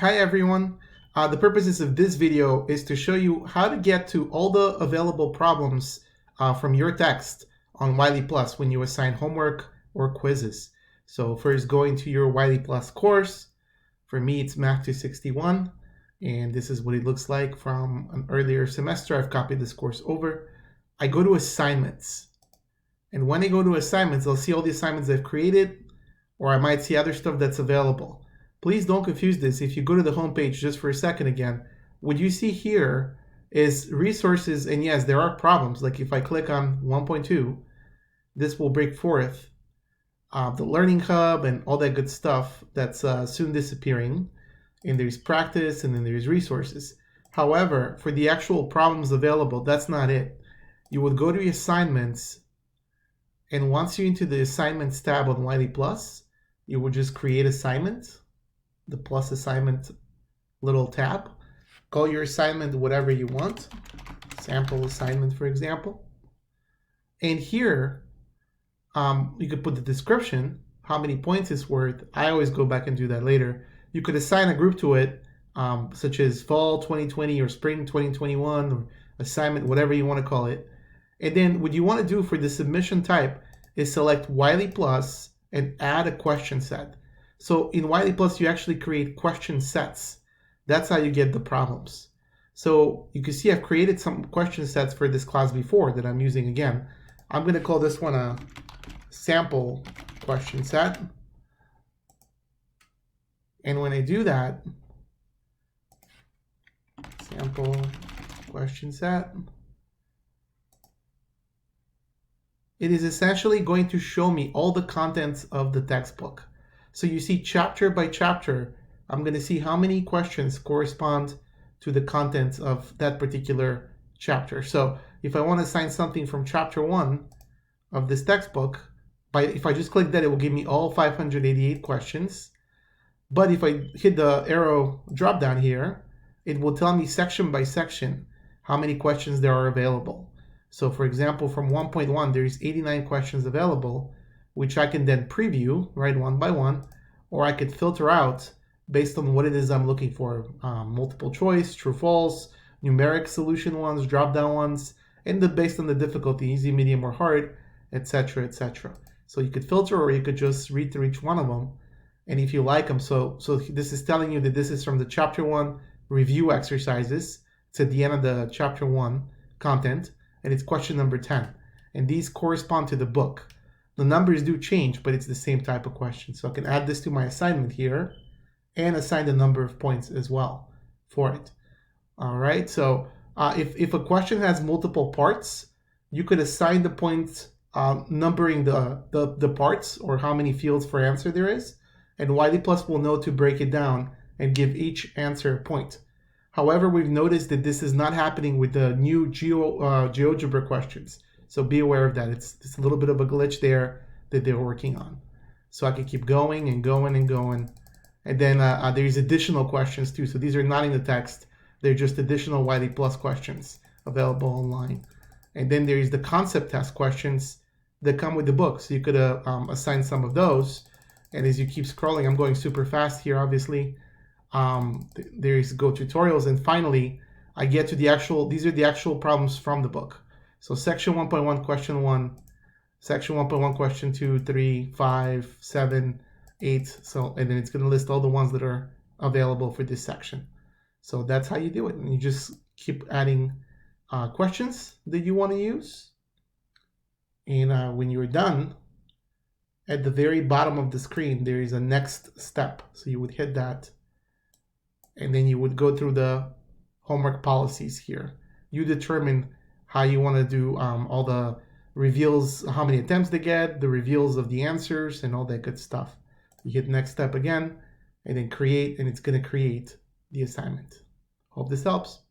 Hi everyone. The purposes of this video is to show you how to get to all the available problems from your text on WileyPLUS when you assign homework or quizzes. So first go into your WileyPLUS course. For me it's Math 261 and this is what it looks like from an earlier semester. I've copied this course over. I go to assignments, and when I go to assignments I'll see all the assignments I've created, or I might see other stuff that's available. Please don't confuse this. If you go to the home page just for a second again, what you see here is resources, and yes, there are problems. Like if I click on 1.2, this will break forth the Learning Hub and all that good stuff that's soon disappearing. And there's practice, and then there's resources. However, for the actual problems available, that's not it. You would go to assignments, and once you're into the assignments tab on WileyPLUS, you would just create assignment, the plus assignment little tab. Call your assignment whatever you want, sample assignment for example. And here you could put the description, how many points it's worth. I always go back and do that later. You could assign a group to it, such as fall 2020 or spring 2021 or assignment, whatever you want to call it. And then what you want to do for the submission type is select WileyPLUS and add a question set. So in WileyPLUS, you actually create question sets. That's how you get the problems. So you can see I've created some question sets for this class before that I'm using again. I'm going to call this one a sample question set. And when I do that, sample question set, it is essentially going to show me all the contents of the textbook. So you see chapter by chapter, I'm going to see how many questions correspond to the contents of that particular chapter. So if I want to assign something from chapter 1 of this textbook, if I just click that, it will give me all 588 questions. But if I hit the arrow drop down here, it will tell me section by section how many questions there are available. So for example, from 1.1, there's 89 questions available, which I can then preview, right, one by one, or I could filter out based on what it is I'm looking for. Multiple choice, true, false, numeric solution ones, drop-down ones, and based on the difficulty, easy, medium, or hard, etc., etc. So you could filter, or you could just read through each one of them, and if you like them. So this is telling you that this is from the chapter 1 review exercises. It's at the end of the chapter 1 content, and it's question number 10. And these correspond to the book. The numbers do change, but it's the same type of question. So I can add this to my assignment here and assign the number of points as well for it. All right, so if a question has multiple parts, you could assign the points numbering the parts, or how many fields for answer there is, and WileyPLUS will know to break it down and give each answer a point. However, we've noticed that this is not happening with the new GeoGebra questions. So be aware of that. It's a little bit of a glitch there that they're working on. So I can keep going and going and going. And then there's additional questions too. So these are not in the text. They're just additional WileyPLUS questions available online. And then there's the concept test questions that come with the book. So you could assign some of those. And as you keep scrolling, I'm going super fast here, obviously. There's Go tutorials. And finally, I get to these are the actual problems from the book. So section 1.1, question 1, section 1.1, question 2, 3, 5, 7, 8. So, and then it's going to list all the ones that are available for this section. So that's how you do it. And you just keep adding questions that you want to use. And when you're done, at the very bottom of the screen, there is a next step. So you would hit that, and then you would go through the homework policies here. You determine how you want to do all the reveals, how many attempts they get, the reveals of the answers, and all that good stuff. You hit next step again, and then create, and it's going to create the assignment. Hope this helps.